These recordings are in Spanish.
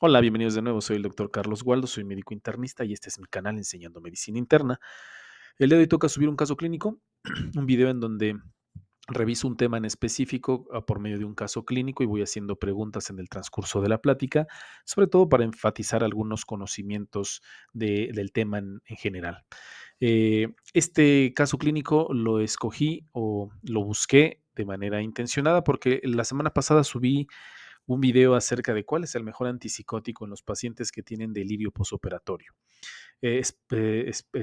Hola, bienvenidos de nuevo. Soy el doctor Carlos Waldo, soy médico internista y este es mi canal Enseñando Medicina Interna. El día de hoy toca subir un caso clínico, un video en donde reviso un tema en específico por medio de un caso clínico y voy haciendo preguntas en el transcurso de la plática, sobre todo para enfatizar algunos conocimientos del tema en general. Este caso clínico lo escogí o lo busqué de manera intencionada porque la semana pasada subí un video acerca de cuál es el mejor antipsicótico en los pacientes que tienen delirio posoperatorio.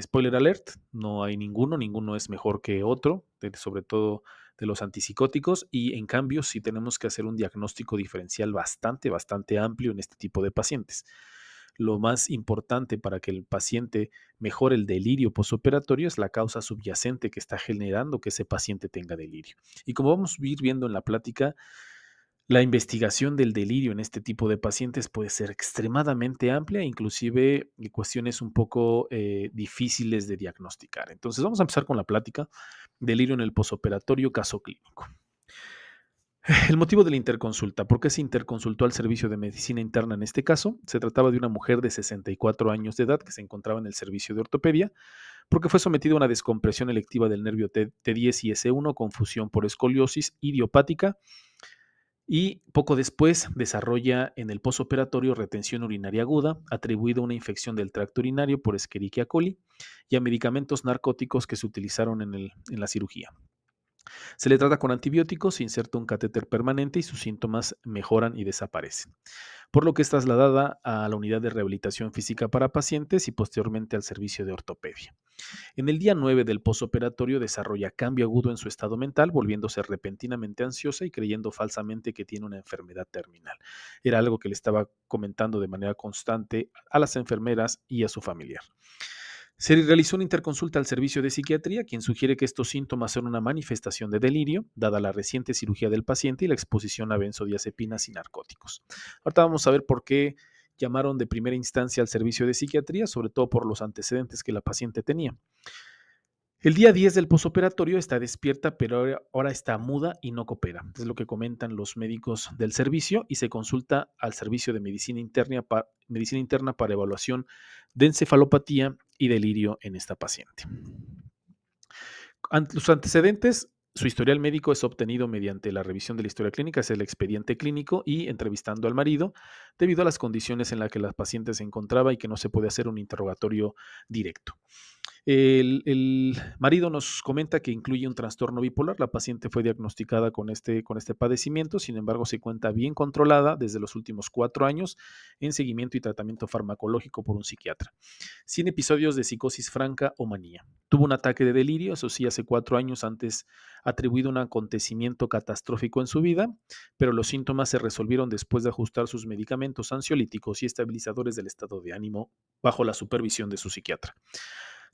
Spoiler alert, no hay ninguno, ninguno es mejor que otro, sobre todo de los antipsicóticos, y en cambio sí tenemos que hacer un diagnóstico diferencial bastante amplio en este tipo de pacientes. Lo más importante para que el paciente mejore el delirio posoperatorio es la causa subyacente que está generando que ese paciente tenga delirio. Y como vamos a ir viendo en la plática, la investigación del delirio en este tipo de pacientes puede ser extremadamente amplia, inclusive cuestiones un poco difíciles de diagnosticar. Entonces vamos a empezar con la plática. Delirio en el posoperatorio, caso clínico. El motivo de la interconsulta. ¿Por qué se interconsultó al servicio de medicina interna en este caso? Se trataba de una mujer de 64 años de edad que se encontraba en el servicio de ortopedia porque fue sometida a una descompresión electiva del nervio T10 y S1 con fusión por escoliosis idiopática y poco después desarrolla en el posoperatorio retención urinaria aguda, atribuida a una infección del tracto urinario por Escherichia coli y a medicamentos narcóticos que se utilizaron en la cirugía. Se le trata con antibióticos, se inserta un catéter permanente y sus síntomas mejoran y desaparecen, por lo que es trasladada a la unidad de rehabilitación física para pacientes y posteriormente al servicio de ortopedia. En el día 9 del posoperatorio desarrolla cambio agudo en su estado mental, volviéndose repentinamente ansiosa y creyendo falsamente que tiene una enfermedad terminal. Era algo que le estaba comentando de manera constante a las enfermeras y a su familiar. Se realizó una interconsulta al servicio de psiquiatría, quien sugiere que estos síntomas son una manifestación de delirio, dada la reciente cirugía del paciente y la exposición a benzodiazepinas y narcóticos. Ahorita vamos a ver por qué llamaron de primera instancia al servicio de psiquiatría, sobre todo por los antecedentes que la paciente tenía. El día 10 del posoperatorio está despierta, pero ahora está muda y no coopera. Es lo que comentan los médicos del servicio y se consulta al servicio de medicina interna para evaluación de encefalopatía y delirio en esta paciente. Ante los antecedentes, su historial médico es obtenido mediante la revisión de la historia clínica, es el expediente clínico y entrevistando al marido, debido a las condiciones en las que la paciente se encontraba y que no se puede hacer un interrogatorio directo. El marido nos comenta que incluye un trastorno bipolar. La paciente fue diagnosticada con este padecimiento, sin embargo, se cuenta bien controlada desde los últimos 4 años en seguimiento y tratamiento farmacológico por un psiquiatra, sin episodios de psicosis franca o manía. Tuvo un ataque de delirio, eso sí, hace 4 años antes atribuido a un acontecimiento catastrófico en su vida, pero los síntomas se resolvieron después de ajustar sus medicamentos ansiolíticos y estabilizadores del estado de ánimo bajo la supervisión de su psiquiatra.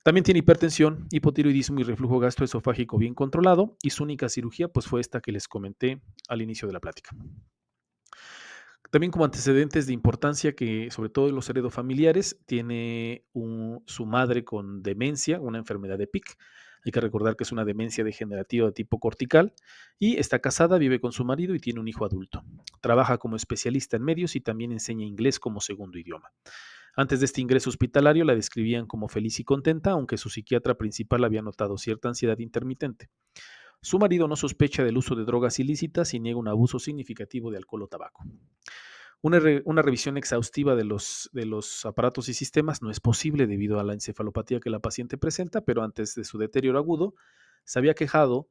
También tiene hipertensión, hipotiroidismo y reflujo gastroesofágico bien controlado y su única cirugía pues fue esta que les comenté al inicio de la plática. También como antecedentes de importancia que sobre todo en los heredofamiliares tiene su madre con demencia, una enfermedad de PIC. Hay que recordar que es una demencia degenerativa de tipo cortical y está casada, vive con su marido y tiene un hijo adulto. Trabaja como especialista en medios y también enseña inglés como segundo idioma. Antes de este ingreso hospitalario la describían como feliz y contenta, aunque su psiquiatra principal había notado cierta ansiedad intermitente. Su marido no sospecha del uso de drogas ilícitas y niega un abuso significativo de alcohol o tabaco. Una revisión exhaustiva de los aparatos y sistemas no es posible debido a la encefalopatía que la paciente presenta, pero antes de su deterioro agudo se había quejado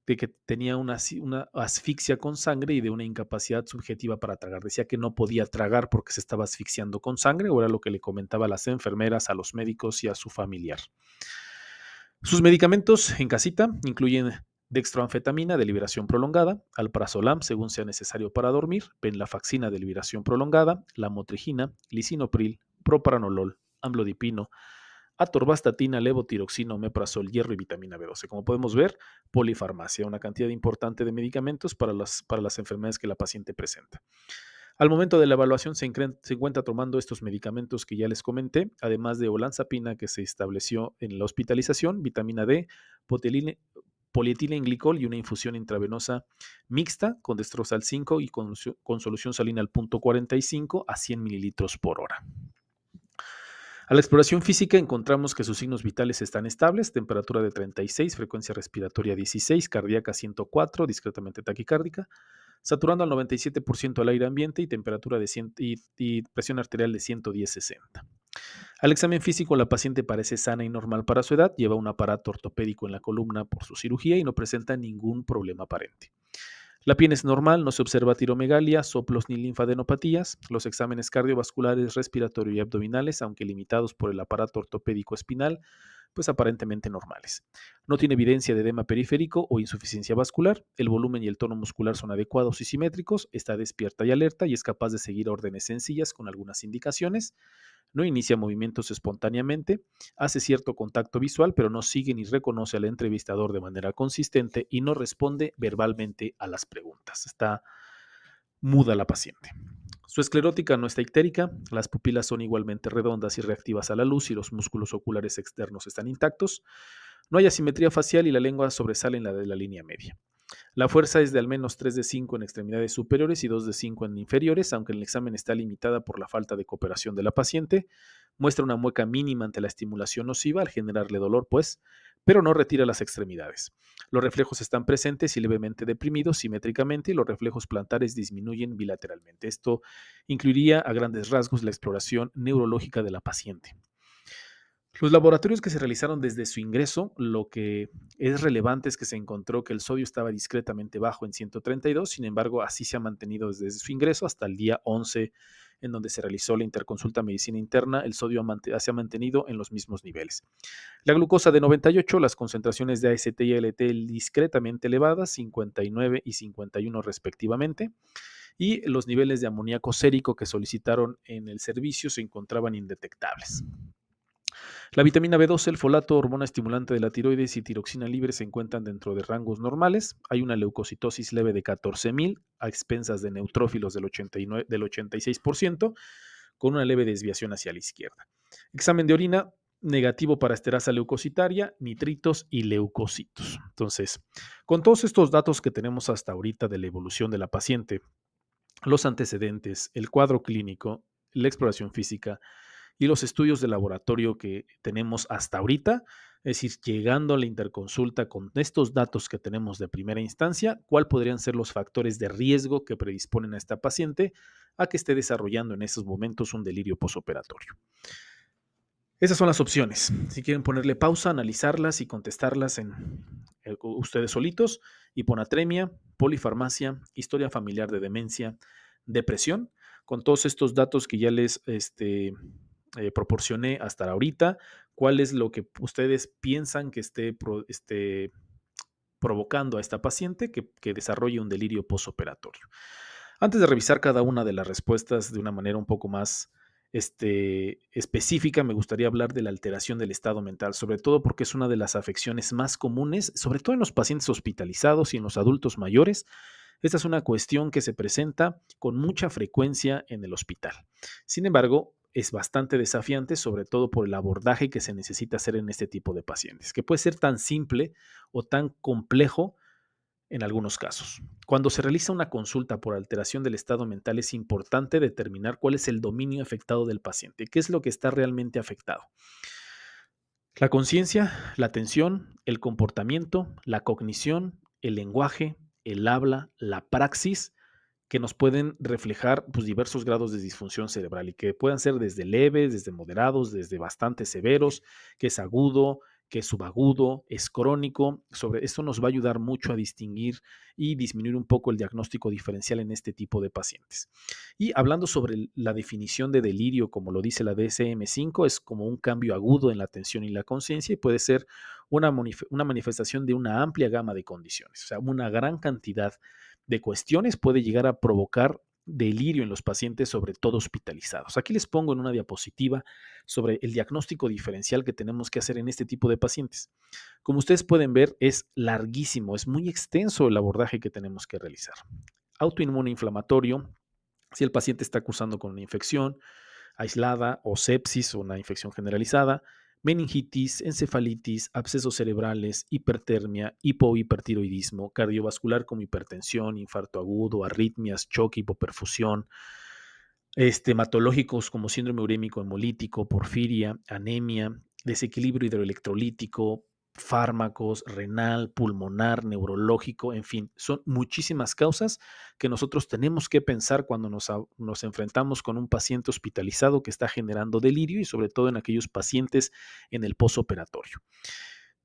de que tenía una asfixia con sangre y de una incapacidad subjetiva para tragar. Decía que no podía tragar porque se estaba asfixiando con sangre, o era lo que le comentaba a las enfermeras, a los médicos y a su familiar. Sus medicamentos en casita incluyen dextroanfetamina de liberación prolongada, alprazolam según sea necesario para dormir, venlafaxina de liberación prolongada, lamotrigina, lisinopril, propranolol, amlodipino, atorvastatina, levotiroxina, omeprazol, hierro y vitamina B12. Como podemos ver, polifarmacia, una cantidad importante de medicamentos para las enfermedades que la paciente presenta. Al momento de la evaluación se encuentra tomando estos medicamentos que ya les comenté, además de olanzapina que se estableció en la hospitalización, vitamina D, polietilenglicol y una infusión intravenosa mixta con destrosal 5 y con solución salina al 0.45 a 100 mililitros por hora. A la exploración física encontramos que sus signos vitales están estables, temperatura de 36, frecuencia respiratoria 16, cardíaca 104, discretamente taquicárdica, saturando al 97% al aire ambiente y temperatura de 100 y presión arterial de 110/60. Al examen físico, la paciente parece sana y normal para su edad, lleva un aparato ortopédico en la columna por su cirugía y no presenta ningún problema aparente. La piel es normal, no se observa tiromegalia, soplos ni linfadenopatías. Los exámenes cardiovasculares, respiratorio y abdominales, aunque limitados por el aparato ortopédico espinal, pues aparentemente normales. No tiene evidencia de edema periférico o insuficiencia vascular. El volumen y el tono muscular son adecuados y simétricos. Está despierta y alerta y es capaz de seguir órdenes sencillas con algunas indicaciones. No inicia movimientos espontáneamente, hace cierto contacto visual, pero no sigue ni reconoce al entrevistador de manera consistente y no responde verbalmente a las preguntas. Está muda la paciente. Su esclerótica no está ictérica, las pupilas son igualmente redondas y reactivas a la luz y los músculos oculares externos están intactos. No hay asimetría facial y la lengua sobresale en la de la línea media. La fuerza es de al menos 3 de 5 en extremidades superiores y 2 de 5 en inferiores, aunque el examen está limitada por la falta de cooperación de la paciente. Muestra una mueca mínima ante la estimulación nociva al generarle dolor, pues, pero no retira las extremidades. Los reflejos están presentes y levemente deprimidos simétricamente y los reflejos plantares disminuyen bilateralmente. Esto incluiría a grandes rasgos la exploración neurológica de la paciente. Los laboratorios que se realizaron desde su ingreso, lo que es relevante es que se encontró que el sodio estaba discretamente bajo en 132, sin embargo, así se ha mantenido desde su ingreso hasta el día 11, en donde se realizó la interconsulta medicina interna, el sodio se ha mantenido en los mismos niveles. La glucosa de 98, las concentraciones de AST y ALT discretamente elevadas, 59 y 51 respectivamente, y los niveles de amoníaco sérico que solicitaron en el servicio se encontraban indetectables. La vitamina B12, el folato, hormona estimulante de la tiroides y tiroxina libre se encuentran dentro de rangos normales. Hay una leucocitosis leve de 14.000 a expensas de neutrófilos del 86%, con una leve desviación hacia la izquierda. Examen de orina negativo para esterasa leucocitaria, nitritos y leucocitos. Entonces, con todos estos datos que tenemos hasta ahorita de la evolución de la paciente, los antecedentes, el cuadro clínico, la exploración física, y los estudios de laboratorio que tenemos hasta ahorita, es decir, llegando a la interconsulta con estos datos que tenemos de primera instancia, ¿cuál podrían ser los factores de riesgo que predisponen a esta paciente a que esté desarrollando en estos momentos un delirio posoperatorio? Esas son las opciones. Si quieren ponerle pausa, analizarlas y contestarlas ustedes solitos: hiponatremia, polifarmacia, historia familiar de demencia, depresión. Con todos estos datos que ya les proporcioné hasta ahorita, ¿cuál es lo que ustedes piensan que esté provocando a esta paciente que desarrolle un delirio posoperatorio? Antes de revisar cada una de las respuestas de una manera un poco más específica, me gustaría hablar de la alteración del estado mental, sobre todo porque es una de las afecciones más comunes, sobre todo en los pacientes hospitalizados y en los adultos mayores. Esta es una cuestión que se presenta con mucha frecuencia en el hospital. Sin embargo, es bastante desafiante, sobre todo por el abordaje que se necesita hacer en este tipo de pacientes, que puede ser tan simple o tan complejo en algunos casos. Cuando se realiza una consulta por alteración del estado mental, es importante determinar cuál es el dominio afectado del paciente, qué es lo que está realmente afectado. La conciencia, la atención, el comportamiento, la cognición, el lenguaje, el habla, la praxis, que nos pueden reflejar pues, diversos grados de disfunción cerebral y que puedan ser desde leves, desde moderados, desde bastante severos, que es agudo, que es subagudo, es crónico. Sobre esto nos va a ayudar mucho a distinguir y disminuir un poco el diagnóstico diferencial en este tipo de pacientes. Y hablando sobre la definición de delirio, como lo dice la DSM-5, es como un cambio agudo en la atención y la conciencia y puede ser una manifestación de una amplia gama de condiciones, o sea, una gran cantidad de cuestiones puede llegar a provocar delirio en los pacientes, sobre todo hospitalizados. Aquí les pongo en una diapositiva sobre el diagnóstico diferencial que tenemos que hacer en este tipo de pacientes. Como ustedes pueden ver, es larguísimo, es muy extenso el abordaje que tenemos que realizar. Autoinmune inflamatorio, si el paciente está cursando con una infección aislada o sepsis o una infección generalizada, meningitis, encefalitis, abscesos cerebrales, hipertermia, hipohipertiroidismo, cardiovascular como hipertensión, infarto agudo, arritmias, choque, hipoperfusión, hematológicos como síndrome urémico hemolítico, porfiria, anemia, desequilibrio hidroelectrolítico, fármacos, renal, pulmonar, neurológico, en fin, son muchísimas causas que nosotros tenemos que pensar cuando nos enfrentamos con un paciente hospitalizado que está generando delirio y sobre todo en aquellos pacientes en el posoperatorio.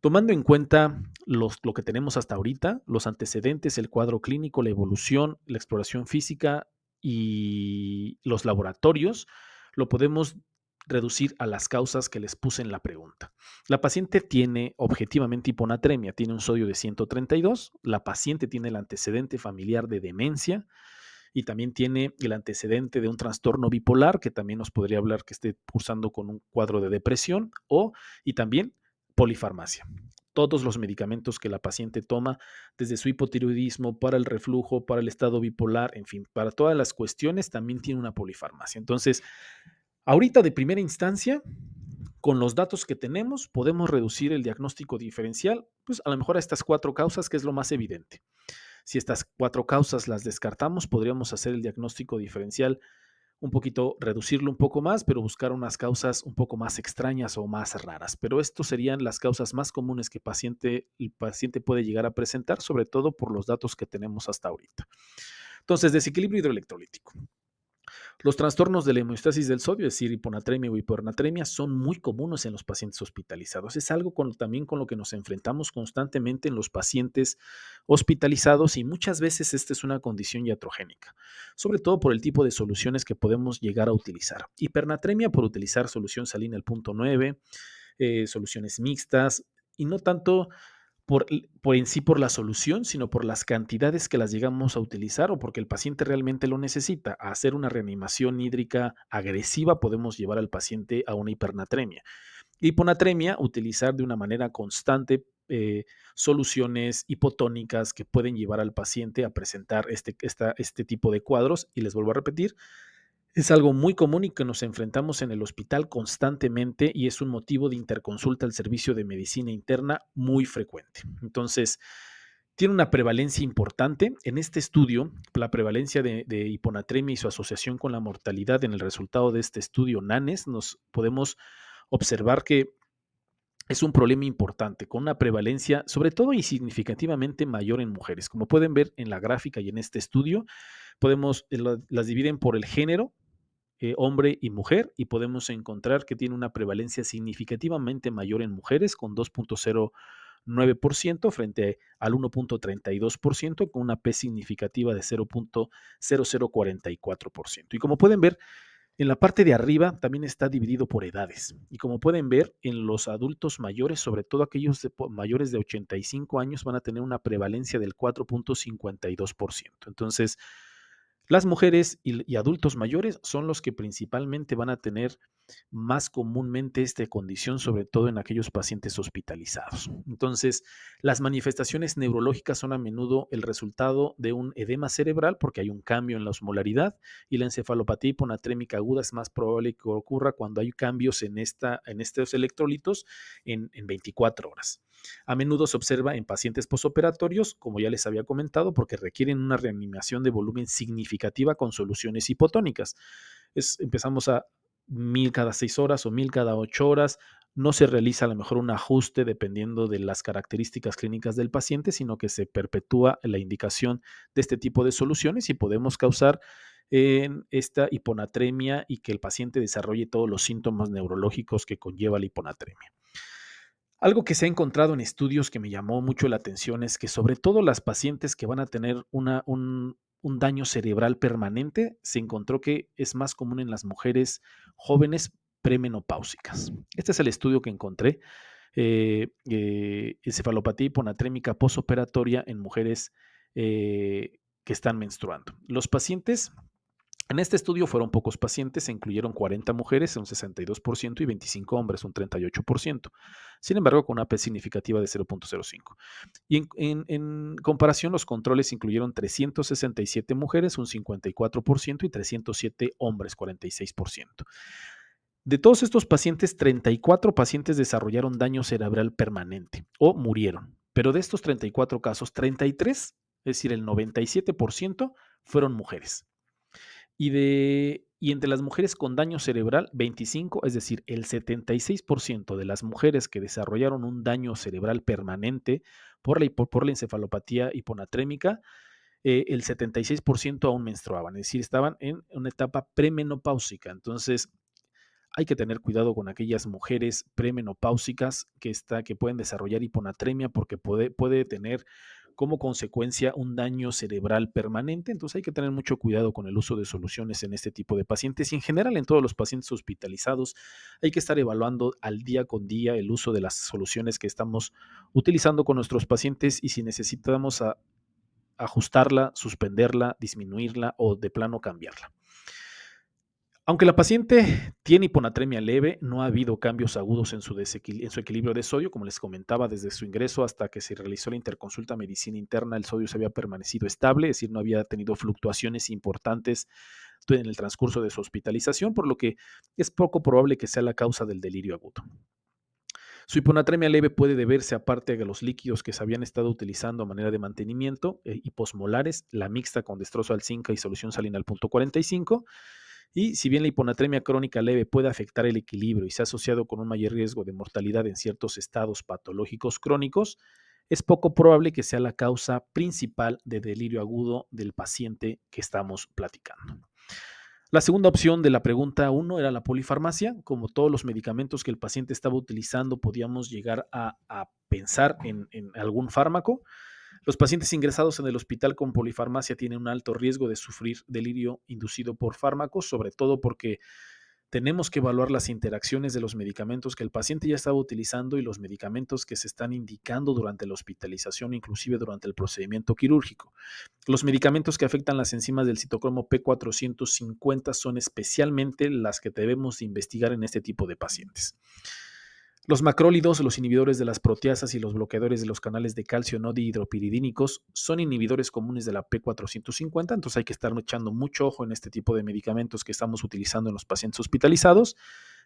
Tomando en cuenta lo que tenemos hasta ahorita, los antecedentes, el cuadro clínico, la evolución, la exploración física y los laboratorios, lo podemos reducir a las causas que les puse en la pregunta. La paciente tiene objetivamente hiponatremia, tiene un sodio de 132, la paciente tiene el antecedente familiar de demencia y también tiene el antecedente de un trastorno bipolar que también nos podría hablar que esté cursando con un cuadro de depresión y también polifarmacia. Todos los medicamentos que la paciente toma, desde su hipotiroidismo, para el reflujo, para el estado bipolar, en fin, para todas las cuestiones, también tiene una polifarmacia. Entonces, ahorita de primera instancia, con los datos que tenemos, podemos reducir el diagnóstico diferencial, pues a lo mejor a estas 4 causas, que es lo más evidente. Si estas 4 causas las descartamos, podríamos hacer el diagnóstico diferencial un poquito, reducirlo un poco más, pero buscar unas causas un poco más extrañas o más raras. Pero estos serían las causas más comunes que el paciente puede llegar a presentar, sobre todo por los datos que tenemos hasta ahorita. Entonces, desequilibrio hidroelectrolítico. Los trastornos de la homeostasis del sodio, es decir, hiponatremia o hipernatremia, son muy comunes en los pacientes hospitalizados. Es algo también con lo que nos enfrentamos constantemente en los pacientes hospitalizados y muchas veces esta es una condición iatrogénica, sobre todo por el tipo de soluciones que podemos llegar a utilizar. Hipernatremia por utilizar solución salina al punto 9, soluciones mixtas y no tanto por en sí por la solución, sino por las cantidades que las llegamos a utilizar o porque el paciente realmente lo necesita. A hacer una reanimación hídrica agresiva podemos llevar al paciente a una hipernatremia. Hiponatremia, utilizar de una manera constante soluciones hipotónicas que pueden llevar al paciente a presentar este tipo de cuadros. Y les vuelvo a repetir, es algo muy común y que nos enfrentamos en el hospital constantemente y es un motivo de interconsulta al servicio de medicina interna muy frecuente. Entonces, tiene una prevalencia importante. En este estudio, la prevalencia de hiponatremia y su asociación con la mortalidad en el resultado de este estudio NANES, nos podemos observar que es un problema importante, con una prevalencia sobre todo y significativamente mayor en mujeres. Como pueden ver en la gráfica y en este estudio, las dividen por el género, hombre y mujer, y podemos encontrar que tiene una prevalencia significativamente mayor en mujeres, con 2,09% frente al 1,32%, con una P significativa de 0,0044%. Y como pueden ver, en la parte de arriba también está dividido por edades. Y como pueden ver, en los adultos mayores, sobre todo aquellos mayores de 85 años, van a tener una prevalencia del 4,52%. Entonces, las mujeres y adultos mayores son los que principalmente van a tener más comúnmente esta condición, sobre todo en aquellos pacientes hospitalizados. Entonces, las manifestaciones neurológicas son a menudo el resultado de un edema cerebral porque hay un cambio en la osmolaridad y la encefalopatía hiponatrémica aguda es más probable que ocurra cuando hay cambios en estos electrolitos en 24 horas. A menudo se observa en pacientes posoperatorios, como ya les había comentado, porque requieren una reanimación de volumen significativa con soluciones hipotónicas. Empezamos a 1000 cada 6 horas o 1000 cada 8 horas. No se realiza a lo mejor un ajuste dependiendo de las características clínicas del paciente, sino que se perpetúa la indicación de este tipo de soluciones y podemos causar en esta hiponatremia y que el paciente desarrolle todos los síntomas neurológicos que conlleva la hiponatremia. Algo que se ha encontrado en estudios que me llamó mucho la atención es que sobre todo las pacientes que van a tener un daño cerebral permanente, se encontró que es más común en las mujeres jóvenes premenopáusicas. Este es el estudio que encontré, encefalopatía hiponatrémica posoperatoria en mujeres que están menstruando. Los pacientes en este estudio fueron pocos pacientes, se incluyeron 40 mujeres, un 62%, y 25 hombres, un 38%. Sin embargo, con una P significativa de 0,05. Y en comparación, los controles incluyeron 367 mujeres, un 54%, y 307 hombres, 46%. De todos estos pacientes, 34 pacientes desarrollaron daño cerebral permanente o murieron. Pero de estos 34 casos, 33, es decir, el 97%, fueron mujeres. Y entre las mujeres con daño cerebral, 25, es decir, el 76% de las mujeres que desarrollaron un daño cerebral permanente por la encefalopatía hiponatrémica, el 76% aún menstruaban, es decir, estaban en una etapa premenopáusica. Entonces, hay que tener cuidado con aquellas mujeres premenopáusicas que pueden desarrollar hiponatremia porque puede tener como consecuencia un daño cerebral permanente. Entonces hay que tener mucho cuidado con el uso de soluciones en este tipo de pacientes y en general en todos los pacientes hospitalizados. Hay que estar evaluando al día con día el uso de las soluciones que estamos utilizando con nuestros pacientes y si necesitamos ajustarla, suspenderla, disminuirla o de plano cambiarla. Aunque la paciente tiene hiponatremia leve, no ha habido cambios agudos en su equilibrio de sodio. Como les comentaba, desde su ingreso hasta que se realizó la interconsulta a medicina interna, el sodio se había permanecido estable, es decir, no había tenido fluctuaciones importantes en el transcurso de su hospitalización, por lo que es poco probable que sea la causa del delirio agudo. Su hiponatremia leve puede deberse, aparte de los líquidos que se habían estado utilizando a manera de mantenimiento, hiposmolares, la mixta con destrozo al zinc y solución salina al punto 45. Y si bien la hiponatremia crónica leve puede afectar el equilibrio y se ha asociado con un mayor riesgo de mortalidad en ciertos estados patológicos crónicos, es poco probable que sea la causa principal de delirio agudo del paciente que estamos platicando. La segunda opción de la pregunta 1 era la polifarmacia. Como todos los medicamentos que el paciente estaba utilizando, podíamos llegar a pensar en algún fármaco. Los pacientes ingresados en el hospital con polifarmacia tienen un alto riesgo de sufrir delirio inducido por fármacos, sobre todo porque tenemos que evaluar las interacciones de los medicamentos que el paciente ya estaba utilizando y los medicamentos que se están indicando durante la hospitalización, inclusive durante el procedimiento quirúrgico. Los medicamentos que afectan las enzimas del citocromo P450 son especialmente las que debemos investigar en este tipo de pacientes. Los macrólidos, los inhibidores de las proteasas y los bloqueadores de los canales de calcio no dihidropiridínicos son inhibidores comunes de la P450, entonces hay que estar echando mucho ojo en este tipo de medicamentos que estamos utilizando en los pacientes hospitalizados,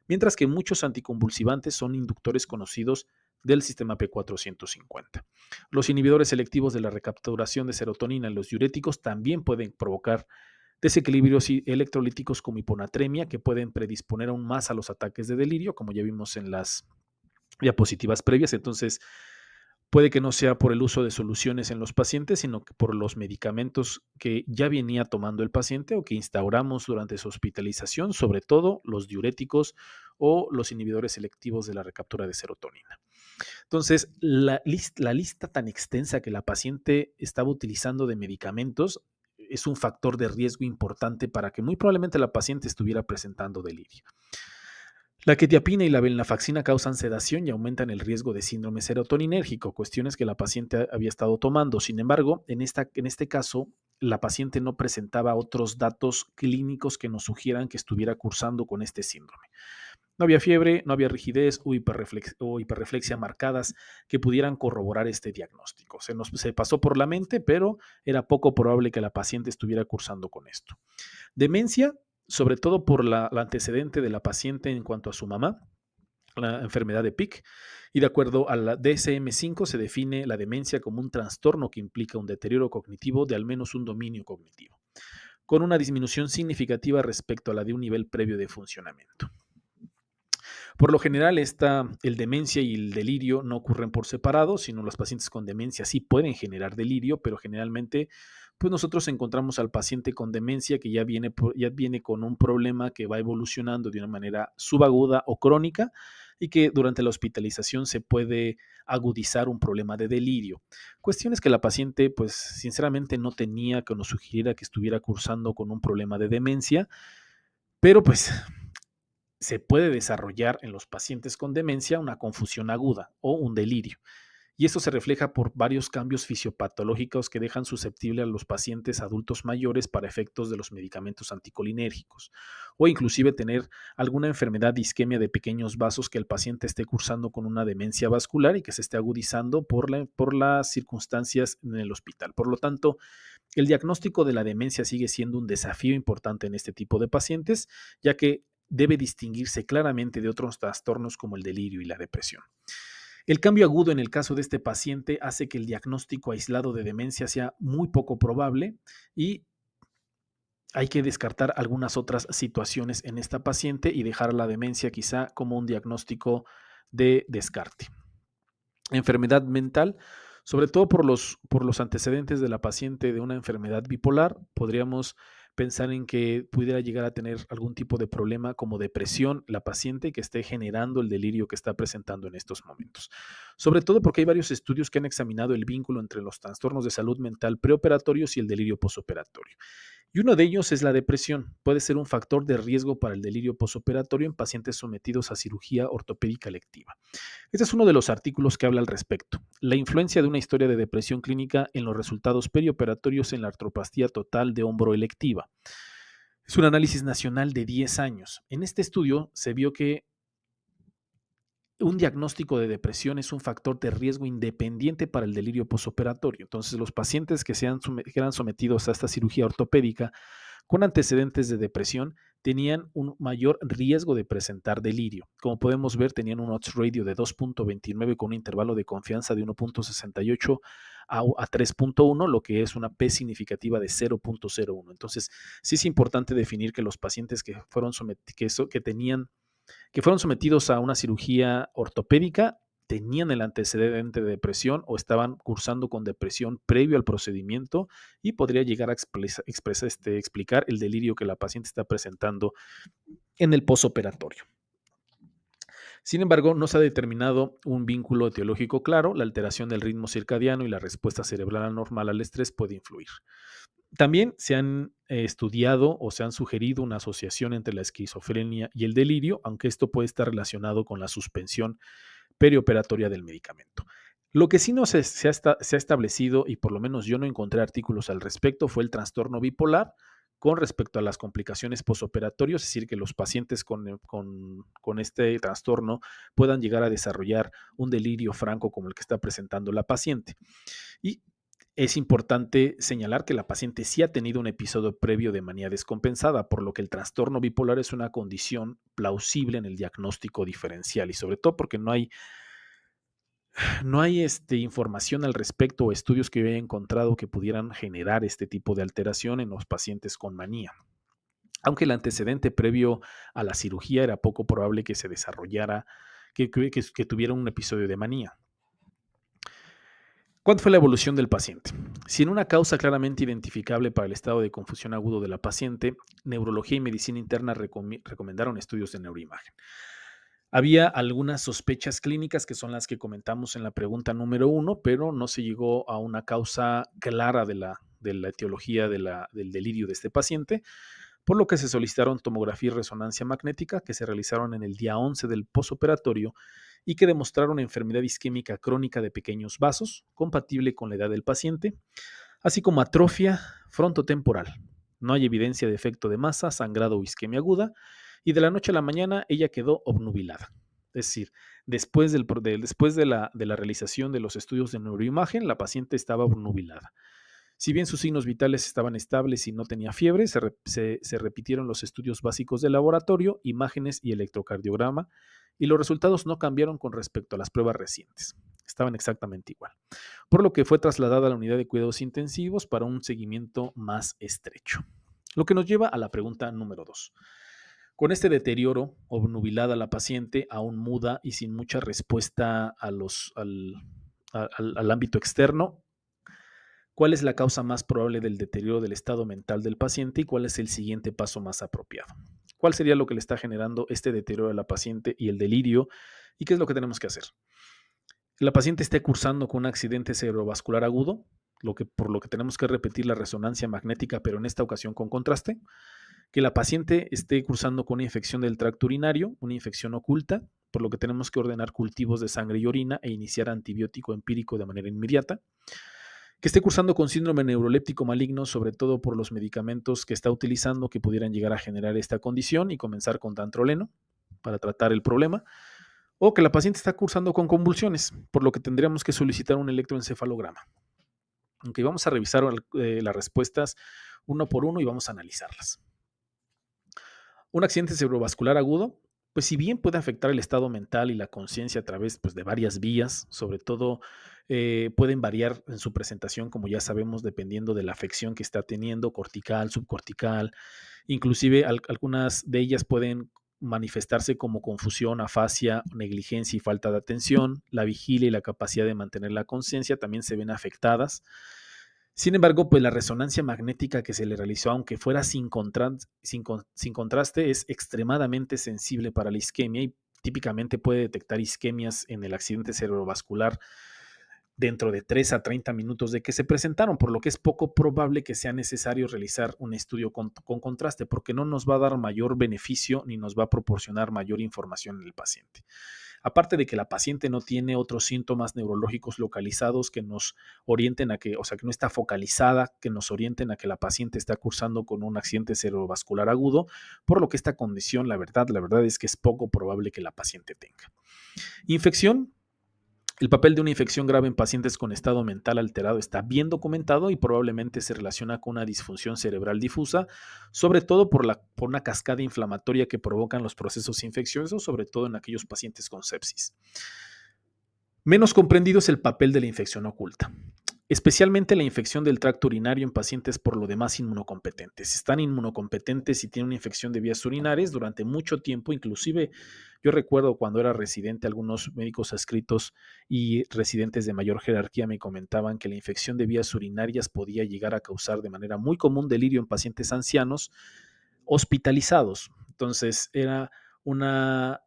mientras que muchos anticonvulsivantes son inductores conocidos del sistema P450. Los inhibidores selectivos de la recapturación de serotonina y los diuréticos también pueden provocar desequilibrios electrolíticos como hiponatremia que pueden predisponer aún más a los ataques de delirio, como ya vimos en las diapositivas previas. Entonces, puede que no sea por el uso de soluciones en los pacientes, sino que por los medicamentos que ya venía tomando el paciente o que instauramos durante su hospitalización, sobre todo los diuréticos o los inhibidores selectivos de la recaptura de serotonina. Entonces, la lista tan extensa que la paciente estaba utilizando de medicamentos es un factor de riesgo importante para que muy probablemente la paciente estuviera presentando delirio. La quetiapina y la venlafaxina causan sedación y aumentan el riesgo de síndrome serotoninérgico, cuestiones que la paciente había estado tomando. Sin embargo, en este caso, la paciente no presentaba otros datos clínicos que nos sugieran que estuviera cursando con este síndrome. No había fiebre, no había rigidez o hiperreflexia marcadas que pudieran corroborar este diagnóstico. Se pasó por la mente, pero era poco probable que la paciente estuviera cursando con esto. Demencia, sobre todo por la antecedente de la paciente en cuanto a su mamá, la enfermedad de Pick, y de acuerdo a la DSM-5 se define la demencia como un trastorno que implica un deterioro cognitivo de al menos un dominio cognitivo, con una disminución significativa respecto a la de un nivel previo de funcionamiento. Por lo general, el demencia y el delirio no ocurren por separado, sino los pacientes con demencia sí pueden generar delirio, pero generalmente pues nosotros encontramos al paciente con demencia que ya viene con un problema que va evolucionando de una manera subaguda o crónica y que durante la hospitalización se puede agudizar un problema de delirio. Cuestiones que la paciente pues sinceramente no tenía que nos sugiriera que estuviera cursando con un problema de demencia, pero pues se puede desarrollar en los pacientes con demencia una confusión aguda o un delirio. Y esto se refleja por varios cambios fisiopatológicos que dejan susceptible a los pacientes adultos mayores para efectos de los medicamentos anticolinérgicos, o inclusive tener alguna enfermedad de isquemia de pequeños vasos que el paciente esté cursando con una demencia vascular y que se esté agudizando por las circunstancias en el hospital. Por lo tanto, el diagnóstico de la demencia sigue siendo un desafío importante en este tipo de pacientes, ya que debe distinguirse claramente de otros trastornos como el delirio y la depresión. El cambio agudo en el caso de este paciente hace que el diagnóstico aislado de demencia sea muy poco probable y hay que descartar algunas otras situaciones en esta paciente y dejar la demencia quizá como un diagnóstico de descarte. Enfermedad mental, sobre todo por los antecedentes de la paciente de una enfermedad bipolar, podríamos pensar en que pudiera llegar a tener algún tipo de problema como depresión la paciente que esté generando el delirio que está presentando en estos momentos. Sobre todo porque hay varios estudios que han examinado el vínculo entre los trastornos de salud mental preoperatorios y el delirio posoperatorio. Y uno de ellos es la depresión. Puede ser un factor de riesgo para el delirio posoperatorio en pacientes sometidos a cirugía ortopédica electiva. Este es uno de los artículos que habla al respecto. La influencia de una historia de depresión clínica en los resultados perioperatorios en la artroplastia total de hombro electiva. Es un análisis nacional de 10 años. En este estudio se vio que un diagnóstico de depresión es un factor de riesgo independiente para el delirio posoperatorio. Entonces, los pacientes que eran sometidos a esta cirugía ortopédica con antecedentes de depresión tenían un mayor riesgo de presentar delirio. Como podemos ver, tenían un odds ratio de 2.29 con un intervalo de confianza de 1.68 a 3.1, lo que es una P significativa de 0.01. Entonces, sí es importante definir que los pacientes que fueron que fueron sometidos a una cirugía ortopédica tenían el antecedente de depresión o estaban cursando con depresión previo al procedimiento y podría llegar a explicar el delirio que la paciente está presentando en el posoperatorio. Sin embargo, no se ha determinado un vínculo etiológico claro. La alteración del ritmo circadiano y la respuesta cerebral anormal al estrés puede influir. También se han estudiado o se han sugerido una asociación entre la esquizofrenia y el delirio, aunque esto puede estar relacionado con la suspensión perioperatoria del medicamento. Lo que sí no se ha establecido, y por lo menos yo no encontré artículos al respecto, fue el trastorno bipolar con respecto a las complicaciones posoperatorias, es decir, que los pacientes con este trastorno puedan llegar a desarrollar un delirio franco como el que está presentando la paciente. Y es importante señalar que la paciente sí ha tenido un episodio previo de manía descompensada, por lo que el trastorno bipolar es una condición plausible en el diagnóstico diferencial y sobre todo porque no hay información al respecto o estudios que yo haya encontrado que pudieran generar este tipo de alteración en los pacientes con manía. Aunque el antecedente previo a la cirugía era poco probable que se desarrollara, que tuviera un episodio de manía. ¿Cuál fue la evolución del paciente? Sin una causa claramente identificable para el estado de confusión agudo de la paciente, neurología y medicina interna recomendaron estudios de neuroimagen. Había algunas sospechas clínicas que son las que comentamos en la pregunta número 1, pero no se llegó a una causa clara de la etiología del delirio de este paciente, por lo que se solicitaron tomografía y resonancia magnética que se realizaron en el día 11 del posoperatorio y que demostraron enfermedad isquémica crónica de pequeños vasos, compatible con la edad del paciente, así como atrofia frontotemporal. No hay evidencia de efecto de masa, sangrado o isquemia aguda, y de la noche a la mañana ella quedó obnubilada. Es decir, después de la realización de los estudios de neuroimagen, la paciente estaba obnubilada. Si bien sus signos vitales estaban estables y no tenía fiebre, se repitieron los estudios básicos del laboratorio, imágenes y electrocardiograma, y los resultados no cambiaron con respecto a las pruebas recientes. Estaban exactamente igual. Por lo que fue trasladada a la unidad de cuidados intensivos para un seguimiento más estrecho. Lo que nos lleva a la pregunta número 2. Con este deterioro, obnubilada la paciente, aún muda y sin mucha respuesta al ámbito externo, ¿cuál es la causa más probable del deterioro del estado mental del paciente y cuál es el siguiente paso más apropiado? ¿Cuál sería lo que le está generando este deterioro a la paciente y el delirio? ¿Y qué es lo que tenemos que hacer? La paciente esté cursando con un accidente cerebrovascular agudo, por lo que tenemos que repetir la resonancia magnética, pero en esta ocasión con contraste. Que la paciente esté cursando con una infección del tracto urinario, una infección oculta, por lo que tenemos que ordenar cultivos de sangre y orina e iniciar antibiótico empírico de manera inmediata. Que esté cursando con síndrome neuroléptico maligno, sobre todo por los medicamentos que está utilizando que pudieran llegar a generar esta condición y comenzar con dantroleno para tratar el problema. O que la paciente está cursando con convulsiones, por lo que tendríamos que solicitar un electroencefalograma. Aunque vamos a revisar las respuestas uno por uno y vamos a analizarlas. Un accidente cerebrovascular agudo, pues si bien puede afectar el estado mental y la conciencia a través pues, de varias vías, sobre todo pueden variar en su presentación, como ya sabemos, dependiendo de la afección que está teniendo, cortical, subcortical, inclusive algunas de ellas pueden manifestarse como confusión, afasia, negligencia y falta de atención. La vigilia y la capacidad de mantener la conciencia también se ven afectadas. Sin embargo, pues la resonancia magnética que se le realizó, aunque fuera sin contraste, es extremadamente sensible para la isquemia y típicamente puede detectar isquemias en el accidente cerebrovascular dentro de 3 a 30 minutos de que se presentaron, por lo que es poco probable que sea necesario realizar un estudio con contraste, porque no nos va a dar mayor beneficio ni nos va a proporcionar mayor información en el paciente. Aparte de que la paciente no tiene otros síntomas neurológicos localizados que nos orienten a que, o sea, que no está focalizada, que nos orienten a que la paciente está cursando con un accidente cerebrovascular agudo, por lo que esta condición, la verdad es que es poco probable que la paciente tenga. Infección. El papel de una infección grave en pacientes con estado mental alterado está bien documentado y probablemente se relaciona con una disfunción cerebral difusa, sobre todo por una cascada inflamatoria que provocan los procesos infecciosos, sobre todo en aquellos pacientes con sepsis. Menos comprendido es el papel de la infección oculta, especialmente la infección del tracto urinario en pacientes por lo demás inmunocompetentes. Si están inmunocompetentes y tienen una infección de vías urinarias durante mucho tiempo, inclusive yo recuerdo cuando era residente, algunos médicos adscritos y residentes de mayor jerarquía me comentaban que la infección de vías urinarias podía llegar a causar de manera muy común delirio en pacientes ancianos hospitalizados. Entonces era una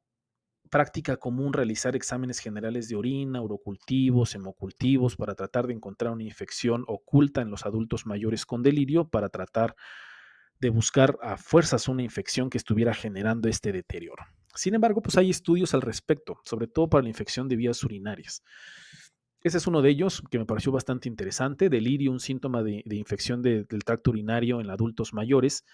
práctica común realizar exámenes generales de orina, urocultivos, hemocultivos para tratar de encontrar una infección oculta en los adultos mayores con delirio para tratar de buscar a fuerzas una infección que estuviera generando este deterioro. Sin embargo, pues hay estudios al respecto, sobre todo para la infección de vías urinarias. Ese es uno de ellos que me pareció bastante interesante. Delirio, un síntoma de infección del tracto urinario en adultos mayores.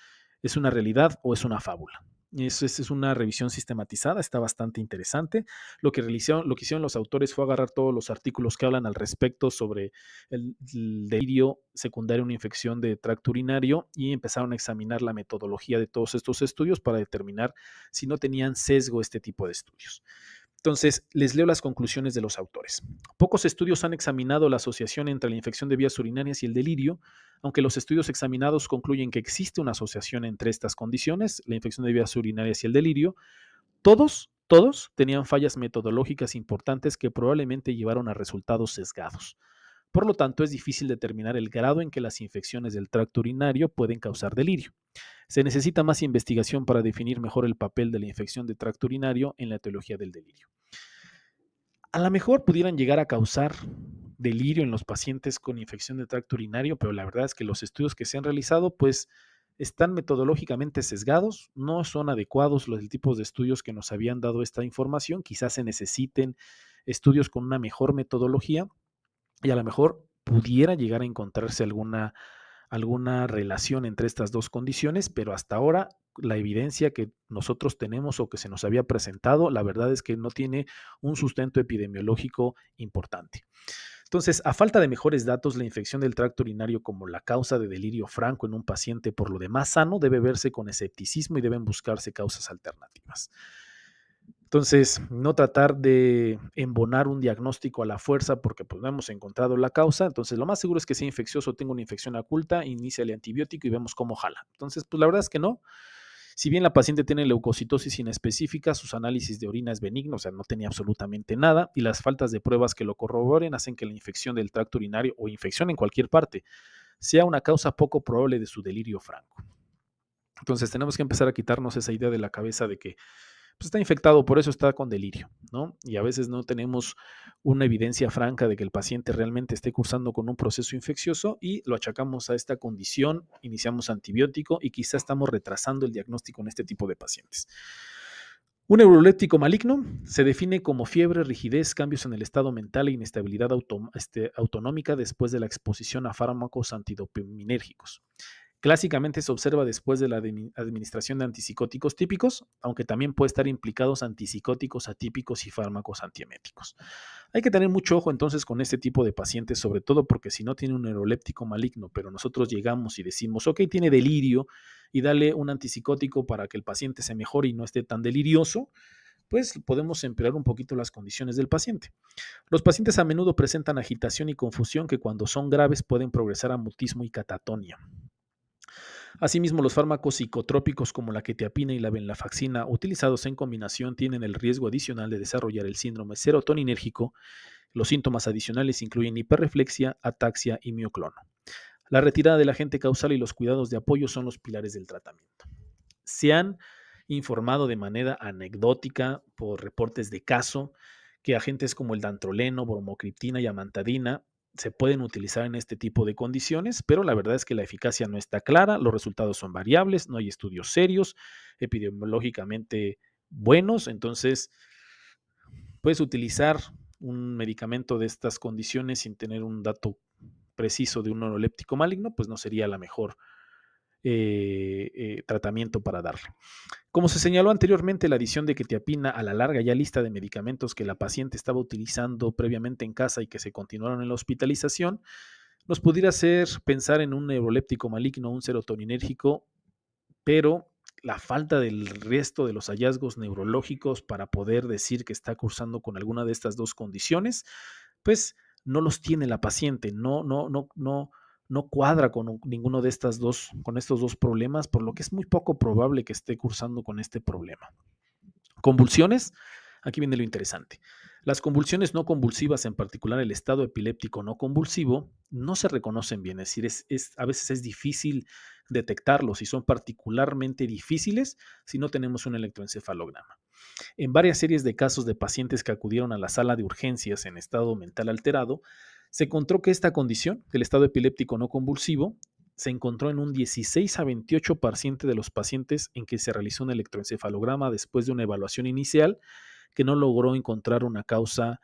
¿Es una realidad o es una fábula? Eso es una revisión sistematizada, está bastante interesante. Lo que hicieron los autores fue agarrar todos los artículos que hablan al respecto sobre el delirio secundario a una infección de tracto urinario y empezaron a examinar la metodología de todos estos estudios para determinar si no tenían sesgo este tipo de estudios. Entonces, les leo las conclusiones de los autores. Pocos estudios han examinado la asociación entre la infección de vías urinarias y el delirio, aunque los estudios examinados concluyen que existe una asociación entre estas condiciones, la infección de vías urinarias y el delirio. Todos tenían fallas metodológicas importantes que probablemente llevaron a resultados sesgados. Por lo tanto, es difícil determinar el grado en que las infecciones del tracto urinario pueden causar delirio. Se necesita más investigación para definir mejor el papel de la infección de tracto urinario en la etiología del delirio. A lo mejor pudieran llegar a causar delirio en los pacientes con infección de tracto urinario, pero la verdad es que los estudios que se han realizado, pues, están metodológicamente sesgados, no son adecuados los tipos de estudios que nos habían dado esta información, quizás se necesiten estudios con una mejor metodología y a lo mejor pudiera llegar a encontrarse alguna relación entre estas dos condiciones, pero hasta ahora la evidencia que nosotros tenemos o que se nos había presentado, la verdad es que no tiene un sustento epidemiológico importante. Entonces, a falta de mejores datos, la infección del tracto urinario como la causa de delirio franco en un paciente por lo demás sano debe verse con escepticismo y deben buscarse causas alternativas. Entonces, no tratar de embonar un diagnóstico a la fuerza porque pues, no hemos encontrado la causa. Entonces, lo más seguro es que sea infeccioso, tenga una infección oculta, inicia el antibiótico y vemos cómo jala. Entonces, pues la verdad es que no. Si bien la paciente tiene leucocitosis inespecífica, sus análisis de orina es benigno, o sea, no tenía absolutamente nada, y las faltas de pruebas que lo corroboren hacen que la infección del tracto urinario o infección en cualquier parte sea una causa poco probable de su delirio franco. Entonces, tenemos que empezar a quitarnos esa idea de la cabeza de que pues está infectado, por eso está con delirio, ¿no? Y a veces no tenemos una evidencia franca de que el paciente realmente esté cursando con un proceso infeccioso y lo achacamos a esta condición, iniciamos antibiótico y quizá estamos retrasando el diagnóstico en este tipo de pacientes. Un neuroléptico maligno se define como fiebre, rigidez, cambios en el estado mental e inestabilidad autonómica después de la exposición a fármacos antidopaminérgicos. Clásicamente se observa después de la administración de antipsicóticos típicos, aunque también puede estar implicados antipsicóticos atípicos y fármacos antieméticos. Hay que tener mucho ojo entonces con este tipo de pacientes, sobre todo porque si no tiene un neuroléptico maligno, pero nosotros llegamos y decimos, ok, tiene delirio y dale un antipsicótico para que el paciente se mejore y no esté tan delirioso, pues podemos empeorar un poquito las condiciones del paciente. Los pacientes a menudo presentan agitación y confusión que cuando son graves pueden progresar a mutismo y catatonia. Asimismo, los fármacos psicotrópicos como la quetiapina y la venlafaxina utilizados en combinación tienen el riesgo adicional de desarrollar el síndrome serotoninérgico. Los síntomas adicionales incluyen hiperreflexia, ataxia y mioclono. La retirada del agente causal y los cuidados de apoyo son los pilares del tratamiento. Se han informado de manera anecdótica por reportes de caso que agentes como el dantroleno, bromocriptina y amantadina se pueden utilizar en este tipo de condiciones, pero la verdad es que la eficacia no está clara, los resultados son variables, no hay estudios serios, epidemiológicamente buenos, entonces puedes utilizar un medicamento de estas condiciones sin tener un dato preciso de un neuroléptico maligno, pues no sería la mejor tratamiento para darle. Como se señaló anteriormente, la adición de quetiapina a la larga ya lista de medicamentos que la paciente estaba utilizando previamente en casa y que se continuaron en la hospitalización, nos pudiera hacer pensar en un neuroléptico maligno, un serotoninérgico, pero la falta del resto de los hallazgos neurológicos para poder decir que está cursando con alguna de estas dos condiciones, pues no los tiene la paciente, no cuadra con ninguno de estas dos, con estos dos problemas, por lo que es muy poco probable que esté cursando con este problema. Convulsiones, aquí viene lo interesante. Las convulsiones no convulsivas, en particular el estado epiléptico no convulsivo, no se reconocen bien, es decir, a veces es difícil detectarlos y son particularmente difíciles si no tenemos un electroencefalograma. En varias series de casos de pacientes que acudieron a la sala de urgencias en estado mental alterado, se encontró que esta condición, el estado epiléptico no convulsivo, se encontró en un 16 a 28% de los pacientes en que se realizó un electroencefalograma después de una evaluación inicial que no logró encontrar una causa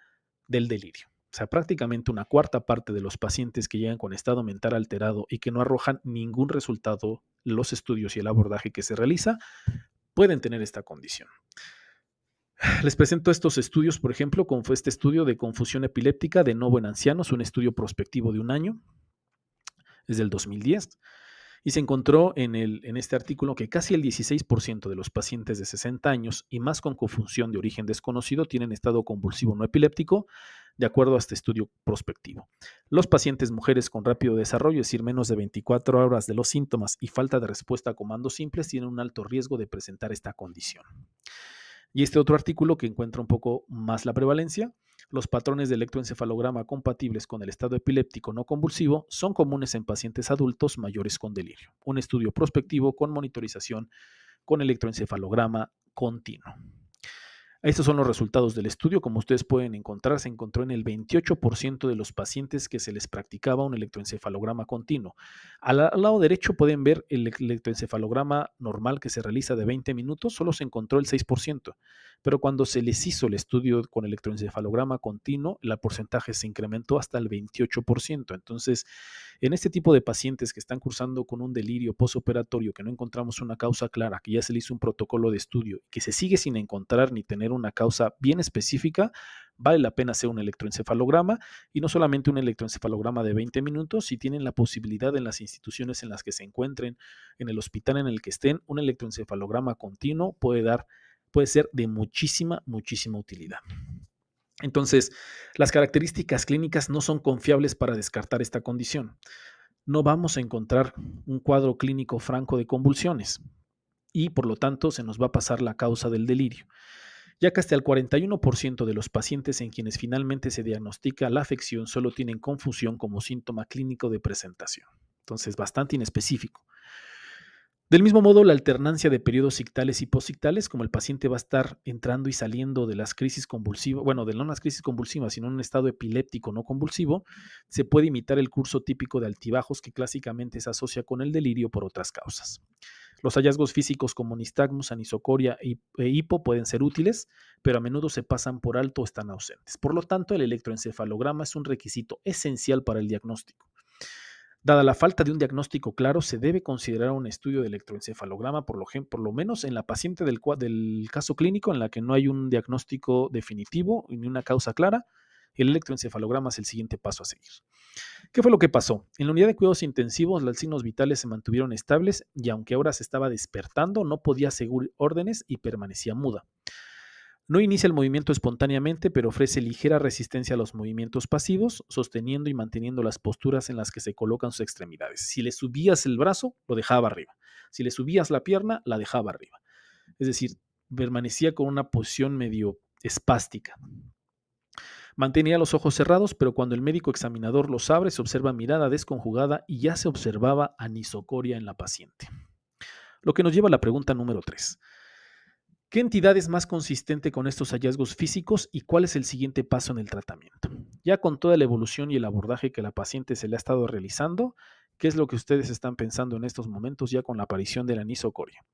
del delirio. O sea, prácticamente una cuarta parte de los pacientes que llegan con estado mental alterado y que no arrojan ningún resultado los estudios y el abordaje que se realiza, pueden tener esta condición. Les presento estos estudios, por ejemplo, como fue este estudio de confusión epiléptica de novo en ancianos, un estudio prospectivo de un año, es del 2010, y se encontró en este artículo que casi el 16% de los pacientes de 60 años y más con confusión de origen desconocido tienen estado convulsivo no epiléptico, de acuerdo a este estudio prospectivo. Los pacientes mujeres con rápido desarrollo, es decir, menos de 24 horas de los síntomas y falta de respuesta a comandos simples, tienen un alto riesgo de presentar esta condición. Y este otro artículo que encuentra un poco más la prevalencia, los patrones de electroencefalograma compatibles con el estado epiléptico no convulsivo son comunes en pacientes adultos mayores con delirio. Un estudio prospectivo con monitorización con electroencefalograma continuo. Estos son los resultados del estudio. Como ustedes pueden encontrar, se encontró en el 28% de los pacientes que se les practicaba un electroencefalograma continuo. Al lado derecho pueden ver el electroencefalograma normal que se realiza de 20 minutos, solo se encontró el 6%, pero cuando se les hizo el estudio con electroencefalograma continuo, el porcentaje se incrementó hasta el 28%. Entonces, en este tipo de pacientes que están cursando con un delirio postoperatorio, que no encontramos una causa clara, que ya se le hizo un protocolo de estudio, que se sigue sin encontrar ni tener una causa bien específica, vale la pena hacer un electroencefalograma y no solamente un electroencefalograma de 20 minutos, si tienen la posibilidad en las instituciones en las que se encuentren, en el hospital en el que estén, un electroencefalograma continuo puede ser de muchísima utilidad. Entonces, las características clínicas no son confiables para descartar esta condición. No vamos a encontrar un cuadro clínico franco de convulsiones y por lo tanto se nos va a pasar la causa del delirio, ya que hasta el 41% de los pacientes en quienes finalmente se diagnostica la afección solo tienen confusión como síntoma clínico de presentación. Entonces, bastante inespecífico. Del mismo modo, la alternancia de periodos ictales y posictales, como el paciente va a estar entrando y saliendo de las crisis convulsivas, bueno, de no las crisis convulsivas, sino en un estado epiléptico no convulsivo, se puede imitar el curso típico de altibajos que clásicamente se asocia con el delirio por otras causas. Los hallazgos físicos como nistagmus, anisocoria e hipo pueden ser útiles, pero a menudo se pasan por alto o están ausentes. Por lo tanto, el electroencefalograma es un requisito esencial para el diagnóstico. Dada la falta de un diagnóstico claro, se debe considerar un estudio de electroencefalograma, por lo menos en la paciente del caso clínico en la que no hay un diagnóstico definitivo ni una causa clara. El electroencefalograma es el siguiente paso a seguir. ¿Qué fue lo que pasó? En la unidad de cuidados intensivos, los signos vitales se mantuvieron estables y aunque ahora se estaba despertando, no podía seguir órdenes y permanecía muda. No inicia el movimiento espontáneamente, pero ofrece ligera resistencia a los movimientos pasivos, sosteniendo y manteniendo las posturas en las que se colocan sus extremidades. Si le subías el brazo, lo dejaba arriba. Si le subías la pierna, la dejaba arriba. Es decir, permanecía con una posición medio espástica. Mantenía los ojos cerrados, pero cuando el médico examinador los abre, se observa mirada desconjugada y ya se observaba anisocoria en la paciente. Lo que nos lleva a la pregunta número 3. ¿Qué entidad es más consistente con estos hallazgos físicos y cuál es el siguiente paso en el tratamiento? Ya con toda la evolución y el abordaje que la paciente se le ha estado realizando, ¿qué es lo que ustedes están pensando en estos momentos ya con la aparición de la anisocoria?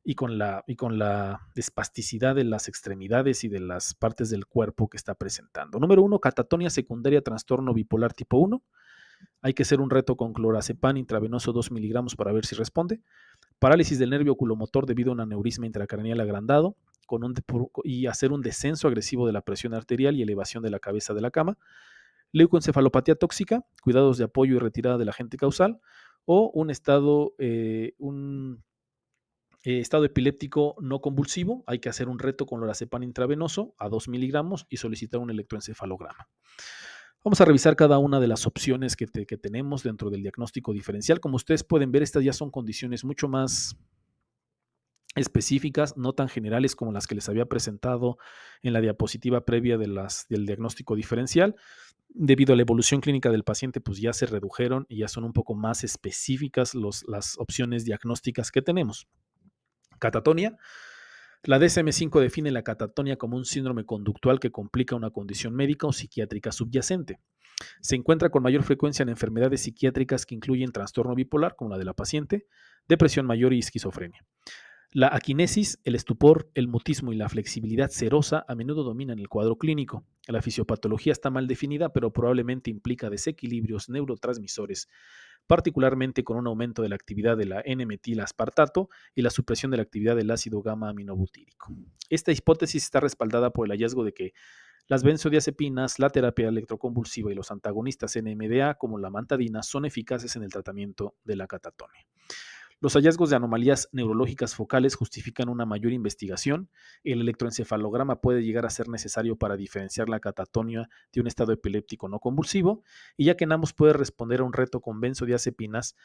Y con la espasticidad de las extremidades y de las partes del cuerpo que está presentando. Número 1, catatonia secundaria, trastorno bipolar tipo 1. Hay que hacer un reto con clorazepam intravenoso 2 miligramos para ver si responde. Parálisis del nervio oculomotor debido a un aneurisma intracraneal agrandado y hacer un descenso agresivo de la presión arterial y elevación de la cabeza de la cama. Leucoencefalopatía tóxica, cuidados de apoyo y retirada del agente causal. O un estado epiléptico no convulsivo, hay que hacer un reto con lorazepam intravenoso a 2 miligramos y solicitar un electroencefalograma. Vamos a revisar cada una de las opciones que tenemos dentro del diagnóstico diferencial. Como ustedes pueden ver, estas ya son condiciones mucho más específicas, no tan generales como las que les había presentado en la diapositiva previa del diagnóstico diferencial. Debido a la evolución clínica del paciente, pues ya se redujeron y ya son un poco más específicas las opciones diagnósticas que tenemos. Catatonia. La DSM-5 define la catatonia como un síndrome conductual que complica una condición médica o psiquiátrica subyacente. Se encuentra con mayor frecuencia en enfermedades psiquiátricas que incluyen trastorno bipolar, como la de la paciente, depresión mayor y esquizofrenia. La aquinesis, el estupor, el mutismo y la flexibilidad serosa a menudo dominan el cuadro clínico. La fisiopatología está mal definida, pero probablemente implica desequilibrios neurotransmisores, particularmente con un aumento de la actividad de la N-metilaspartato y la supresión de la actividad del ácido gamma-aminobutírico. Esta hipótesis está respaldada por el hallazgo de que las benzodiazepinas, la terapia electroconvulsiva y los antagonistas NMDA, como la mantadina, son eficaces en el tratamiento de la catatonia. Los hallazgos de anomalías neurológicas focales justifican una mayor investigación. El electroencefalograma puede llegar a ser necesario para diferenciar la catatonia de un estado epiléptico no convulsivo, y ya que en ambos puede responder a un reto con benzodiazepinas,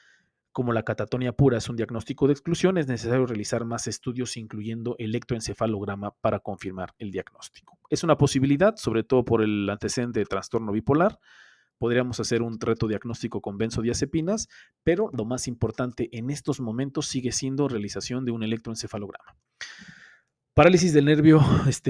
como la catatonia pura es un diagnóstico de exclusión, es necesario realizar más estudios incluyendo electroencefalograma para confirmar el diagnóstico. Es una posibilidad, sobre todo por el antecedente de trastorno bipolar. Podríamos hacer un reto diagnóstico con benzodiazepinas, pero lo más importante en estos momentos sigue siendo realización de un electroencefalograma. Parálisis del nervio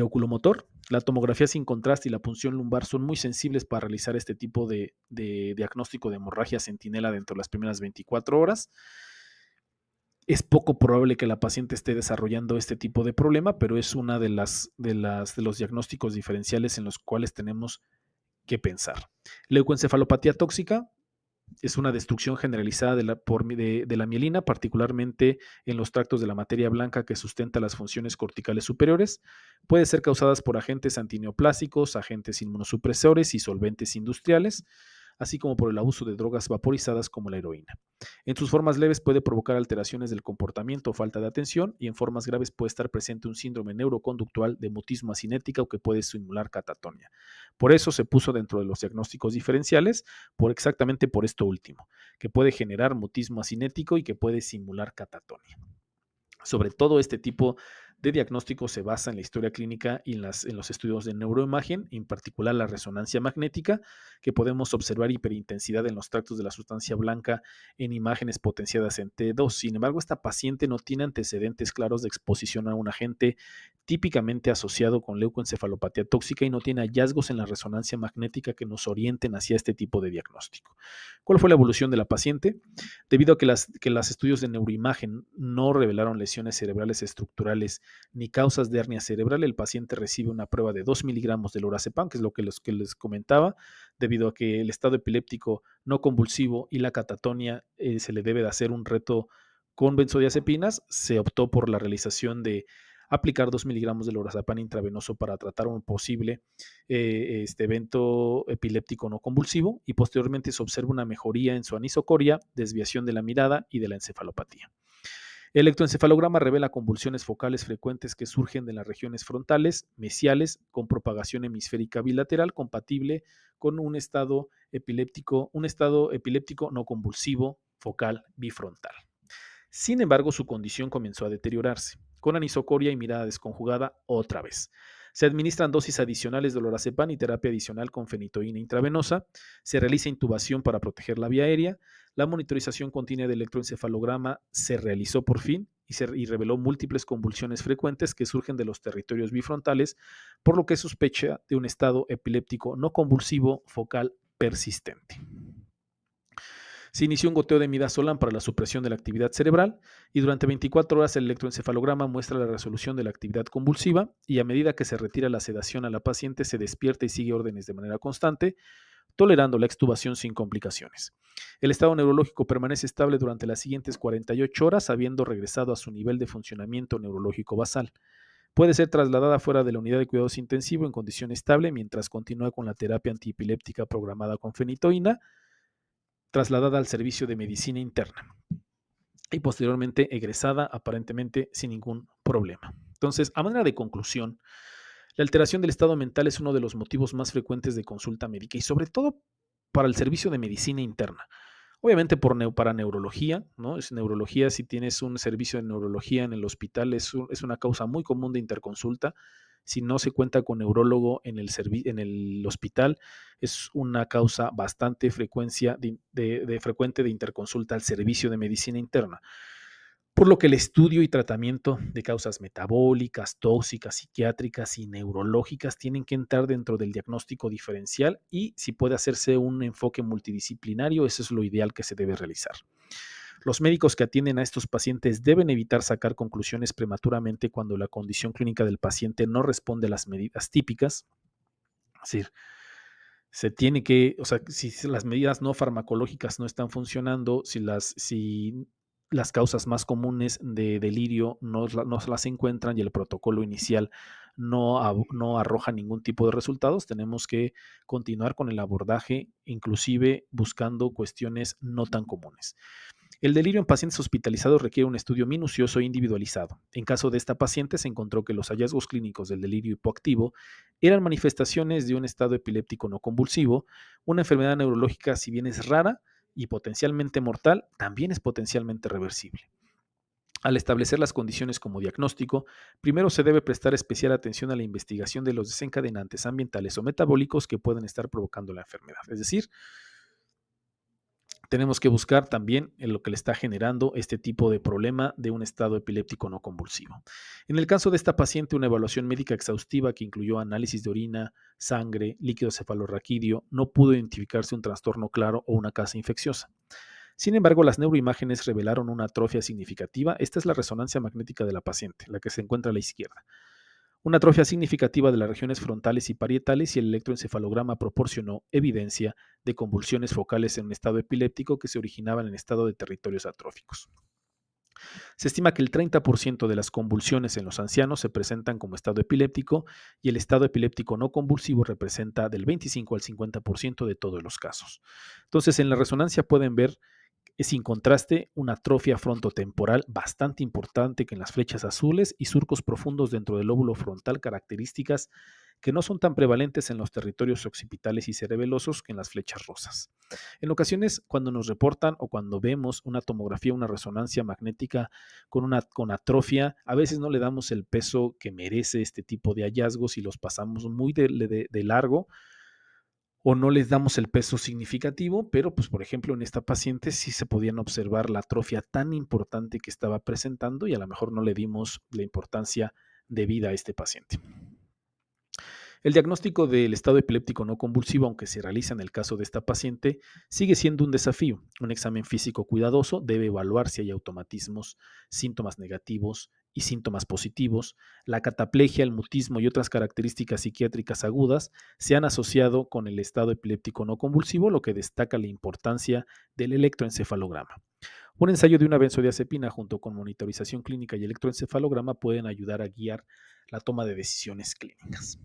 oculomotor. La tomografía sin contraste y la punción lumbar son muy sensibles para realizar este tipo de diagnóstico de hemorragia centinela dentro de las primeras 24 horas. Es poco probable que la paciente esté desarrollando este tipo de problema, pero es una de los diagnósticos diferenciales en los cuales tenemos que pensar. Leucoencefalopatía tóxica es una destrucción generalizada de la mielina, particularmente en los tractos de la materia blanca que sustenta las funciones corticales superiores. Puede ser causadas por agentes antineoplásicos, agentes inmunosupresores y solventes industriales, así como por el abuso de drogas vaporizadas como la heroína. En sus formas leves puede provocar alteraciones del comportamiento o falta de atención, y en formas graves puede estar presente un síndrome neuroconductual de mutismo asinética o que puede simular catatonia. Por eso se puso dentro de los diagnósticos diferenciales, exactamente por esto último, que puede generar mutismo asinético y que puede simular catatonia. Sobre todo este tipo de diagnóstico se basa en la historia clínica y en los estudios de neuroimagen, en particular la resonancia magnética, que podemos observar hiperintensidad en los tractos de la sustancia blanca en imágenes potenciadas en T2. Sin embargo, esta paciente no tiene antecedentes claros de exposición a un agente típicamente asociado con leucoencefalopatía tóxica y no tiene hallazgos en la resonancia magnética que nos orienten hacia este tipo de diagnóstico. ¿Cuál fue la evolución de la paciente? Debido a que los estudios de neuroimagen no revelaron lesiones cerebrales estructurales ni causas de hernia cerebral, el paciente recibe una prueba de 2 miligramos de lorazepam, que es lo que les comentaba, debido a que el estado epiléptico no convulsivo y la catatonia se le debe de hacer un reto con benzodiazepinas. Se optó por la realización de aplicar 2 miligramos de lorazepam intravenoso para tratar un posible este evento epiléptico no convulsivo, y posteriormente se observa una mejoría en su anisocoria, desviación de la mirada y de la encefalopatía. El electroencefalograma revela convulsiones focales frecuentes que surgen de las regiones frontales, mesiales, con propagación hemisférica bilateral compatible con un estado epiléptico no convulsivo focal bifrontal. Sin embargo, su condición comenzó a deteriorarse, con anisocoria y mirada desconjugada otra vez. Se administran dosis adicionales de lorazepam y terapia adicional con fenitoína intravenosa. Se realiza intubación para proteger la vía aérea. La monitorización continua del electroencefalograma se realizó por fin y reveló múltiples convulsiones frecuentes que surgen de los territorios bifrontales, por lo que sospecha de un estado epiléptico no convulsivo focal persistente. Se inició un goteo de midazolam para la supresión de la actividad cerebral, y durante 24 horas el electroencefalograma muestra la resolución de la actividad convulsiva, y a medida que se retira la sedación a la paciente se despierta y sigue órdenes de manera constante, tolerando la extubación sin complicaciones. El estado neurológico permanece estable durante las siguientes 48 horas, habiendo regresado a su nivel de funcionamiento neurológico basal. Puede ser trasladada fuera de la unidad de cuidados intensivos en condición estable mientras continúa con la terapia antiepiléptica programada con fenitoína, trasladada al servicio de medicina interna y posteriormente egresada aparentemente sin ningún problema. Entonces, a manera de conclusión, la alteración del estado mental es uno de los motivos más frecuentes de consulta médica y sobre todo para el servicio de medicina interna. Obviamente para neurología, ¿no? Es neurología, si tienes un servicio de neurología en el hospital, es una causa muy común de interconsulta. Si no se cuenta con neurólogo en el hospital, es una causa bastante frecuente de interconsulta al servicio de medicina interna. Por lo que el estudio y tratamiento de causas metabólicas, tóxicas, psiquiátricas y neurológicas tienen que entrar dentro del diagnóstico diferencial, y si puede hacerse un enfoque multidisciplinario, eso es lo ideal que se debe realizar. Los médicos que atienden a estos pacientes deben evitar sacar conclusiones prematuramente cuando la condición clínica del paciente no responde a las medidas típicas. Es decir, si las medidas no farmacológicas no están funcionando, si las causas más comunes de delirio no se las encuentran y el protocolo inicial no arroja ningún tipo de resultados, tenemos que continuar con el abordaje, inclusive buscando cuestiones no tan comunes. El delirio en pacientes hospitalizados requiere un estudio minucioso e individualizado. En caso de esta paciente se encontró que los hallazgos clínicos del delirio hipoactivo eran manifestaciones de un estado epiléptico no convulsivo. Una enfermedad neurológica, si bien es rara y potencialmente mortal, también es potencialmente reversible. Al establecer las condiciones como diagnóstico, primero se debe prestar especial atención a la investigación de los desencadenantes ambientales o metabólicos que pueden estar provocando la enfermedad. Es decir, tenemos que buscar también en lo que le está generando este tipo de problema de un estado epiléptico no convulsivo. En el caso de esta paciente, una evaluación médica exhaustiva que incluyó análisis de orina, sangre, líquido cefalorraquídeo, no pudo identificarse un trastorno claro o una causa infecciosa. Sin embargo, las neuroimágenes revelaron una atrofia significativa. Esta es la resonancia magnética de la paciente, la que se encuentra a la izquierda. Una atrofia significativa de las regiones frontales y parietales, y el electroencefalograma proporcionó evidencia de convulsiones focales en un estado epiléptico que se originaban en estado de territorios atróficos. Se estima que el 30% de las convulsiones en los ancianos se presentan como estado epiléptico, y el estado epiléptico no convulsivo representa del 25 al 50% de todos los casos. Entonces, en la resonancia pueden ver sin contraste una atrofia frontotemporal bastante importante que en las flechas azules y surcos profundos dentro del lóbulo frontal, características que no son tan prevalentes en los territorios occipitales y cerebelosos que en las flechas rosas. En ocasiones, cuando nos reportan o cuando vemos una tomografía, una resonancia magnética con atrofia, a veces no le damos el peso que merece este tipo de hallazgos y los pasamos muy de largo, o no les damos el peso significativo, pero pues por ejemplo en esta paciente sí se podían observar la atrofia tan importante que estaba presentando, y a lo mejor no le dimos la importancia debida a este paciente. El diagnóstico del estado epiléptico no convulsivo, aunque se realiza en el caso de esta paciente, sigue siendo un desafío. Un examen físico cuidadoso debe evaluar si hay automatismos, síntomas negativos y síntomas positivos, la cataplegia, el mutismo y otras características psiquiátricas agudas se han asociado con el estado epiléptico no convulsivo, lo que destaca la importancia del electroencefalograma. Un ensayo de una benzodiazepina junto con monitorización clínica y electroencefalograma pueden ayudar a guiar la toma de decisiones clínicas.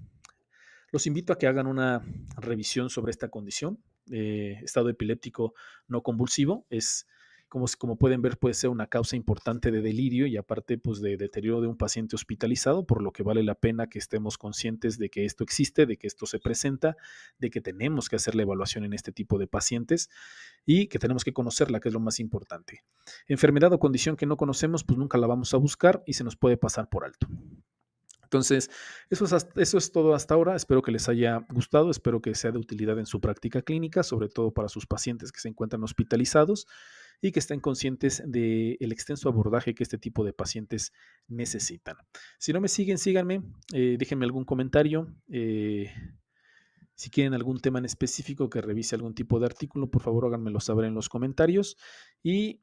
Los invito a que hagan una revisión sobre esta condición. Estado epiléptico no convulsivo es, como pueden ver, puede ser una causa importante de delirio y aparte pues, de deterioro de un paciente hospitalizado, por lo que vale la pena que estemos conscientes de que esto existe, de que esto se presenta, de que tenemos que hacer la evaluación en este tipo de pacientes y que tenemos que conocerla, que es lo más importante. Enfermedad o condición que no conocemos, pues nunca la vamos a buscar y se nos puede pasar por alto. Entonces, eso es todo hasta ahora. Espero que les haya gustado, espero que sea de utilidad en su práctica clínica, sobre todo para sus pacientes que se encuentran hospitalizados y que estén conscientes del extenso abordaje que este tipo de pacientes necesitan. Si no me siguen, síganme, déjenme algún comentario. Si quieren algún tema en específico que revise algún tipo de artículo, por favor háganmelo saber en los comentarios. Y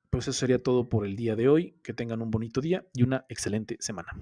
pues eso sería todo por el día de hoy. Que tengan un bonito día y una excelente semana.